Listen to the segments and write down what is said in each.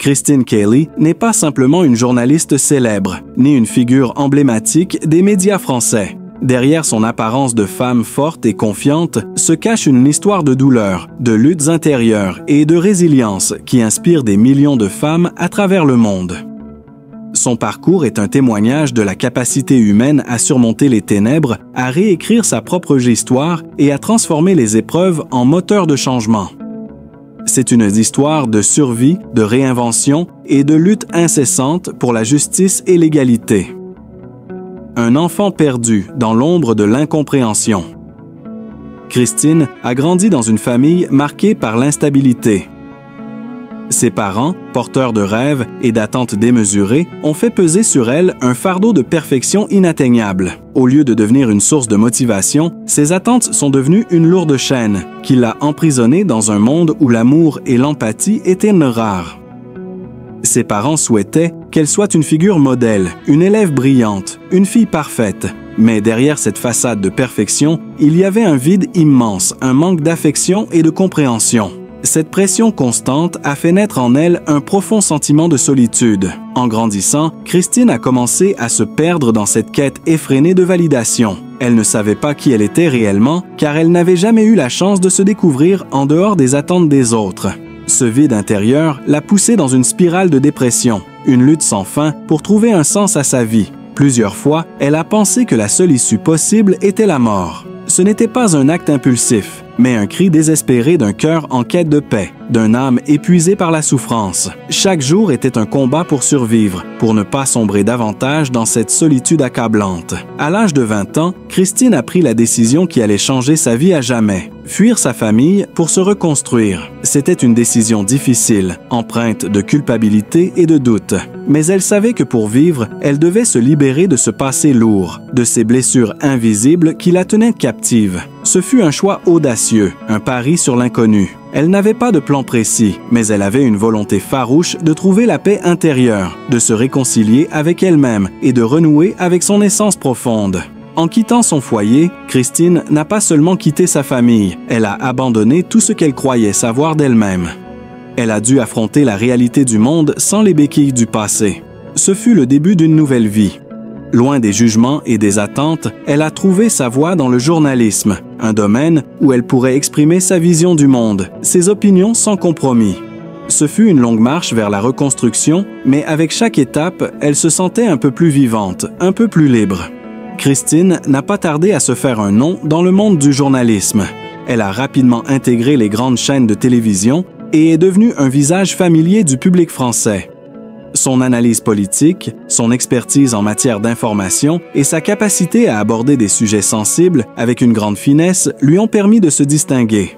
Christine Kelly n'est pas simplement une journaliste célèbre, ni une figure emblématique des médias français. Derrière son apparence de femme forte et confiante se cache une histoire de douleur, de luttes intérieures et de résilience qui inspire des millions de femmes à travers le monde. Son parcours est un témoignage de la capacité humaine à surmonter les ténèbres, à réécrire sa propre histoire et à transformer les épreuves en moteur de changement. C'est une histoire de survie, de réinvention et de lutte incessante pour la justice et l'égalité. Un enfant perdu dans l'ombre de l'incompréhension. Christine a grandi dans une famille marquée par l'instabilité. Ses parents, porteurs de rêves et d'attentes démesurées, ont fait peser sur elle un fardeau de perfection inatteignable. Au lieu de devenir une source de motivation, ses attentes sont devenues une lourde chaîne qui l'a emprisonnée dans un monde où l'amour et l'empathie étaient rares. Ses parents souhaitaient qu'elle soit une figure modèle, une élève brillante, une fille parfaite. Mais derrière cette façade de perfection, il y avait un vide immense, un manque d'affection et de compréhension. Cette pression constante a fait naître en elle un profond sentiment de solitude. En grandissant, Christine a commencé à se perdre dans cette quête effrénée de validation. Elle ne savait pas qui elle était réellement, car elle n'avait jamais eu la chance de se découvrir en dehors des attentes des autres. Ce vide intérieur l'a poussée dans une spirale de dépression, une lutte sans fin pour trouver un sens à sa vie. Plusieurs fois, elle a pensé que la seule issue possible était la mort. Ce n'était pas un acte impulsif, mais un cri désespéré d'un cœur en quête de paix, d'une âme épuisée par la souffrance. Chaque jour était un combat pour survivre, pour ne pas sombrer davantage dans cette solitude accablante. À l'âge de 20 ans, Christine a pris la décision qui allait changer sa vie à jamais. Fuir sa famille pour se reconstruire. C'était une décision difficile, empreinte de culpabilité et de doute. Mais elle savait que pour vivre, elle devait se libérer de ce passé lourd, de ces blessures invisibles qui la tenaient captive. Ce fut un choix audacieux, un pari sur l'inconnu. Elle n'avait pas de plan précis, mais elle avait une volonté farouche de trouver la paix intérieure, de se réconcilier avec elle-même et de renouer avec son essence profonde. En quittant son foyer, Christine n'a pas seulement quitté sa famille, elle a abandonné tout ce qu'elle croyait savoir d'elle-même. Elle a dû affronter la réalité du monde sans les béquilles du passé. Ce fut le début d'une nouvelle vie. Loin des jugements et des attentes, elle a trouvé sa voie dans le journalisme, un domaine où elle pourrait exprimer sa vision du monde, ses opinions sans compromis. Ce fut une longue marche vers la reconstruction, mais avec chaque étape, elle se sentait un peu plus vivante, un peu plus libre. Christine n'a pas tardé à se faire un nom dans le monde du journalisme. Elle a rapidement intégré les grandes chaînes de télévision et est devenue un visage familier du public français. Son analyse politique, son expertise en matière d'information et sa capacité à aborder des sujets sensibles avec une grande finesse lui ont permis de se distinguer.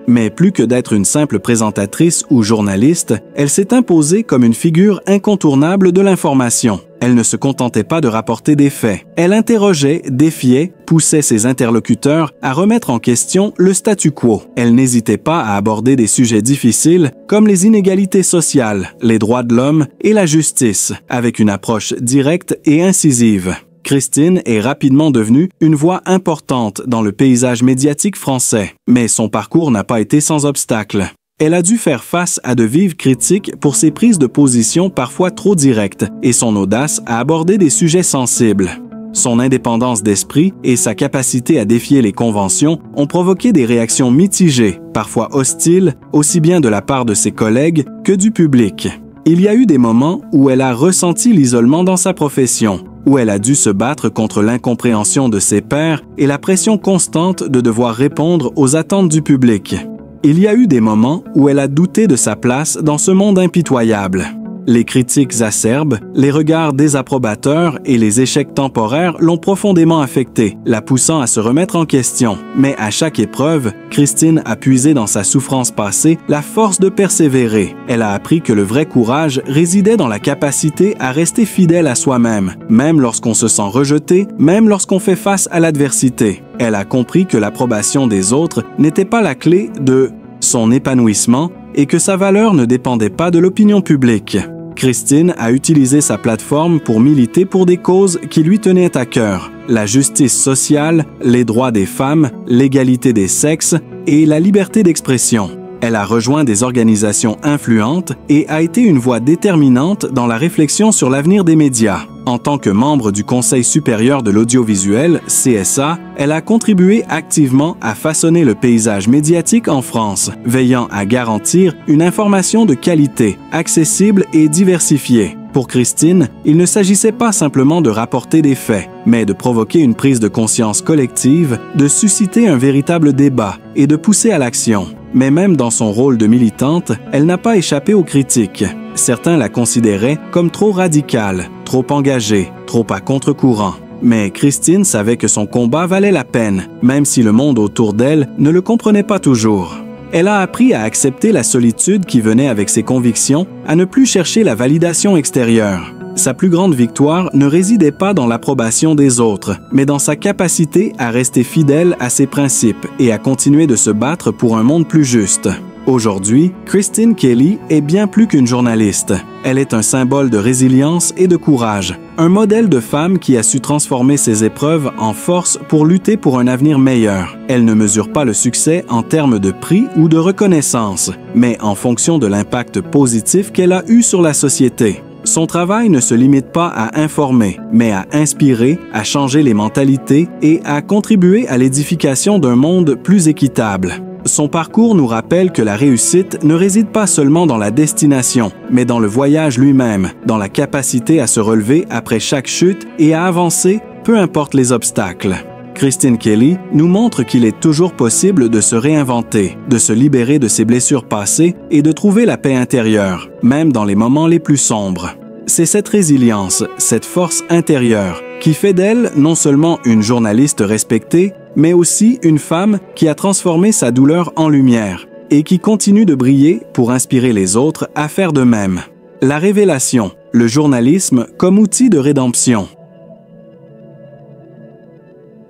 Mais plus que d'être une simple présentatrice ou journaliste, elle s'est imposée comme une figure incontournable de l'information. Elle ne se contentait pas de rapporter des faits. Elle interrogeait, défiait, poussait ses interlocuteurs à remettre en question le statu quo. Elle n'hésitait pas à aborder des sujets difficiles comme les inégalités sociales, les droits de l'homme et la justice, avec une approche directe et incisive. Christine est rapidement devenue une voix importante dans le paysage médiatique français, mais son parcours n'a pas été sans obstacle. Elle a dû faire face à de vives critiques pour ses prises de position parfois trop directes et son audace à aborder des sujets sensibles. Son indépendance d'esprit et sa capacité à défier les conventions ont provoqué des réactions mitigées, parfois hostiles, aussi bien de la part de ses collègues que du public. Il y a eu des moments où elle a ressenti l'isolement dans sa profession, où elle a dû se battre contre l'incompréhension de ses pairs et la pression constante de devoir répondre aux attentes du public. Il y a eu des moments où elle a douté de sa place dans ce monde impitoyable. Les critiques acerbes, les regards désapprobateurs et les échecs temporaires l'ont profondément affectée, la poussant à se remettre en question. Mais à chaque épreuve, Christine a puisé dans sa souffrance passée la force de persévérer. Elle a appris que le vrai courage résidait dans la capacité à rester fidèle à soi-même, même lorsqu'on se sent rejeté, même lorsqu'on fait face à l'adversité. Elle a compris que l'approbation des autres n'était pas la clé de son épanouissement et que sa valeur ne dépendait pas de l'opinion publique. Christine a utilisé sa plateforme pour militer pour des causes qui lui tenaient à cœur: la justice sociale, les droits des femmes, l'égalité des sexes et la liberté d'expression. Elle a rejoint des organisations influentes et a été une voix déterminante dans la réflexion sur l'avenir des médias. En tant que membre du Conseil supérieur de l'audiovisuel, CSA, elle a contribué activement à façonner le paysage médiatique en France, veillant à garantir une information de qualité, accessible et diversifiée. Pour Christine, il ne s'agissait pas simplement de rapporter des faits, mais de provoquer une prise de conscience collective, de susciter un véritable débat et de pousser à l'action. Mais même dans son rôle de militante, elle n'a pas échappé aux critiques. Certains la considéraient comme trop radicale, trop engagée, trop à contre-courant. Mais Christine savait que son combat valait la peine, même si le monde autour d'elle ne le comprenait pas toujours. Elle a appris à accepter la solitude qui venait avec ses convictions, à ne plus chercher la validation extérieure. Sa plus grande victoire ne résidait pas dans l'approbation des autres, mais dans sa capacité à rester fidèle à ses principes et à continuer de se battre pour un monde plus juste. Aujourd'hui, Christine Kelly est bien plus qu'une journaliste. Elle est un symbole de résilience et de courage, un modèle de femme qui a su transformer ses épreuves en force pour lutter pour un avenir meilleur. Elle ne mesure pas le succès en termes de prix ou de reconnaissance, mais en fonction de l'impact positif qu'elle a eu sur la société. Son travail ne se limite pas à informer, mais à inspirer, à changer les mentalités et à contribuer à l'édification d'un monde plus équitable. Son parcours nous rappelle que la réussite ne réside pas seulement dans la destination, mais dans le voyage lui-même, dans la capacité à se relever après chaque chute et à avancer, peu importe les obstacles. Christine Kelly nous montre qu'il est toujours possible de se réinventer, de se libérer de ses blessures passées et de trouver la paix intérieure, même dans les moments les plus sombres. C'est cette résilience, cette force intérieure, qui fait d'elle non seulement une journaliste respectée, mais aussi une femme qui a transformé sa douleur en lumière et qui continue de briller pour inspirer les autres à faire de même. La révélation, le journalisme comme outil de rédemption.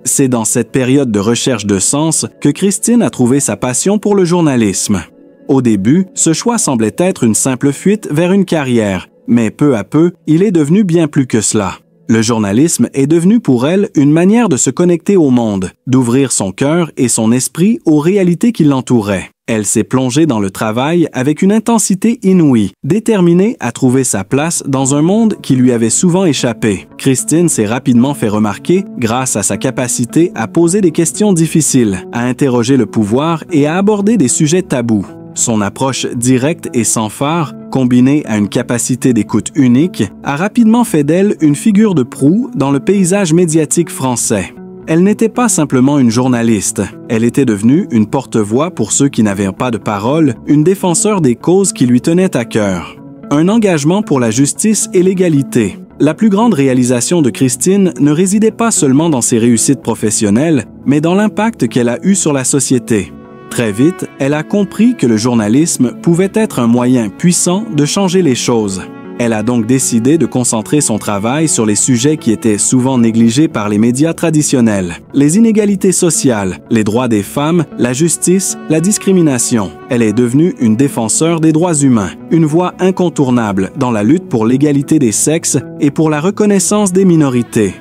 C'est dans cette période de recherche de sens que Christine a trouvé sa passion pour le journalisme. Au début, ce choix semblait être une simple fuite vers une carrière, mais peu à peu, il est devenu bien plus que cela. Le journalisme est devenu pour elle une manière de se connecter au monde, d'ouvrir son cœur et son esprit aux réalités qui l'entouraient. Elle s'est plongée dans le travail avec une intensité inouïe, déterminée à trouver sa place dans un monde qui lui avait souvent échappé. Christine s'est rapidement fait remarquer grâce à sa capacité à poser des questions difficiles, à interroger le pouvoir et à aborder des sujets tabous. Son approche directe et sans phare, combinée à une capacité d'écoute unique, a rapidement fait d'elle une figure de proue dans le paysage médiatique français. Elle n'était pas simplement une journaliste, elle était devenue une porte-voix pour ceux qui n'avaient pas de parole, une défenseur des causes qui lui tenaient à cœur. Un engagement pour la justice et l'égalité. La plus grande réalisation de Christine ne résidait pas seulement dans ses réussites professionnelles, mais dans l'impact qu'elle a eu sur la société. Très vite, elle a compris que le journalisme pouvait être un moyen puissant de changer les choses. Elle a donc décidé de concentrer son travail sur les sujets qui étaient souvent négligés par les médias traditionnels. Les inégalités sociales, les droits des femmes, la justice, la discrimination. Elle est devenue une défenseur des droits humains, une voix incontournable dans la lutte pour l'égalité des sexes et pour la reconnaissance des minorités.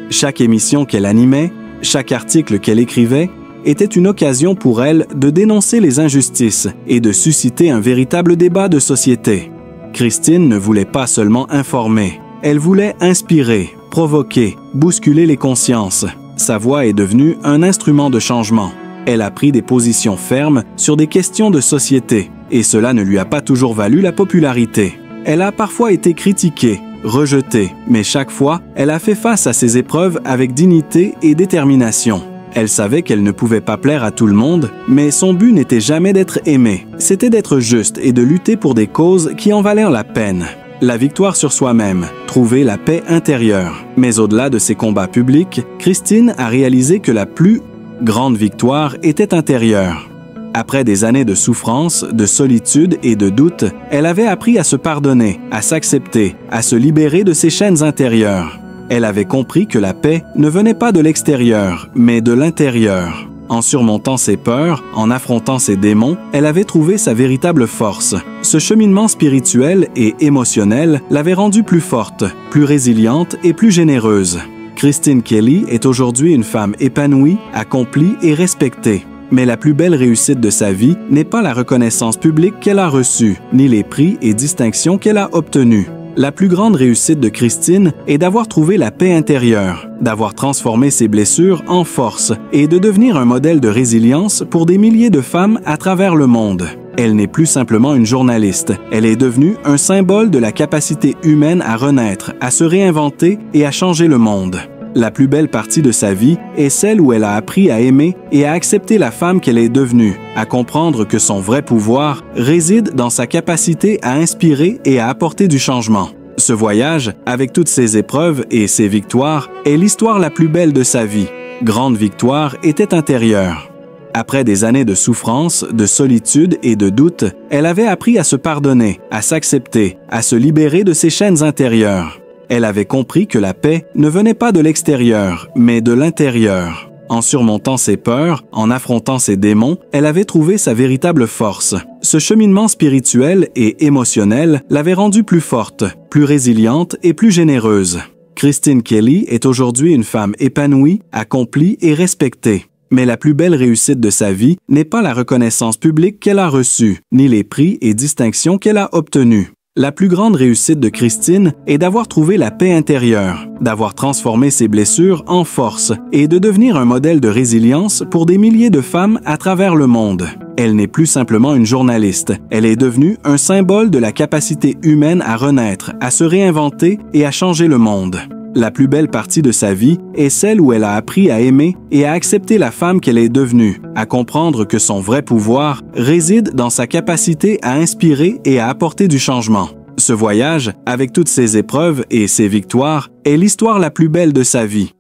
Chaque émission qu'elle animait, chaque article qu'elle écrivait, était une occasion pour elle de dénoncer les injustices et de susciter un véritable débat de société. Christine ne voulait pas seulement informer, elle voulait inspirer, provoquer, bousculer les consciences. Sa voix est devenue un instrument de changement. Elle a pris des positions fermes sur des questions de société, et cela ne lui a pas toujours valu la popularité. Elle a parfois été critiquée, rejetée, mais chaque fois, elle a fait face à ces épreuves avec dignité et détermination. Elle savait qu'elle ne pouvait pas plaire à tout le monde, mais son but n'était jamais d'être aimée. C'était d'être juste et de lutter pour des causes qui en valaient la peine. La victoire sur soi-même, trouver la paix intérieure. Mais au-delà de ses combats publics, Christine a réalisé que la plus grande victoire était intérieure. Après des années de souffrance, de solitude et de doute, elle avait appris à se pardonner, à s'accepter, à se libérer de ses chaînes intérieures. Elle avait compris que la paix ne venait pas de l'extérieur, mais de l'intérieur. En surmontant ses peurs, en affrontant ses démons, elle avait trouvé sa véritable force. Ce cheminement spirituel et émotionnel l'avait rendue plus forte, plus résiliente et plus généreuse. Christine Kelly est aujourd'hui une femme épanouie, accomplie et respectée. Mais la plus belle réussite de sa vie n'est pas la reconnaissance publique qu'elle a reçue, ni les prix et distinctions qu'elle a obtenus. La plus grande réussite de Christine est d'avoir trouvé la paix intérieure, d'avoir transformé ses blessures en force et de devenir un modèle de résilience pour des milliers de femmes à travers le monde. Elle n'est plus simplement une journaliste, elle est devenue un symbole de la capacité humaine à renaître, à se réinventer et à changer le monde. La plus belle partie de sa vie est celle où elle a appris à aimer et à accepter la femme qu'elle est devenue, à comprendre que son vrai pouvoir réside dans sa capacité à inspirer et à apporter du changement. Ce voyage, avec toutes ses épreuves et ses victoires, est l'histoire la plus belle de sa vie. Grande victoire était intérieure. Après des années de souffrance, de solitude et de doute, elle avait appris à se pardonner, à s'accepter, à se libérer de ses chaînes intérieures. Elle avait compris que la paix ne venait pas de l'extérieur, mais de l'intérieur. En surmontant ses peurs, en affrontant ses démons, elle avait trouvé sa véritable force. Ce cheminement spirituel et émotionnel l'avait rendue plus forte, plus résiliente et plus généreuse. Christine Kelly est aujourd'hui une femme épanouie, accomplie et respectée. Mais la plus belle réussite de sa vie n'est pas la reconnaissance publique qu'elle a reçue, ni les prix et distinctions qu'elle a obtenus. La plus grande réussite de Christine est d'avoir trouvé la paix intérieure, d'avoir transformé ses blessures en force et de devenir un modèle de résilience pour des milliers de femmes à travers le monde. Elle n'est plus simplement une journaliste, elle est devenue un symbole de la capacité humaine à renaître, à se réinventer et à changer le monde. La plus belle partie de sa vie est celle où elle a appris à aimer et à accepter la femme qu'elle est devenue, à comprendre que son vrai pouvoir réside dans sa capacité à inspirer et à apporter du changement. Ce voyage, avec toutes ses épreuves et ses victoires, est l'histoire la plus belle de sa vie.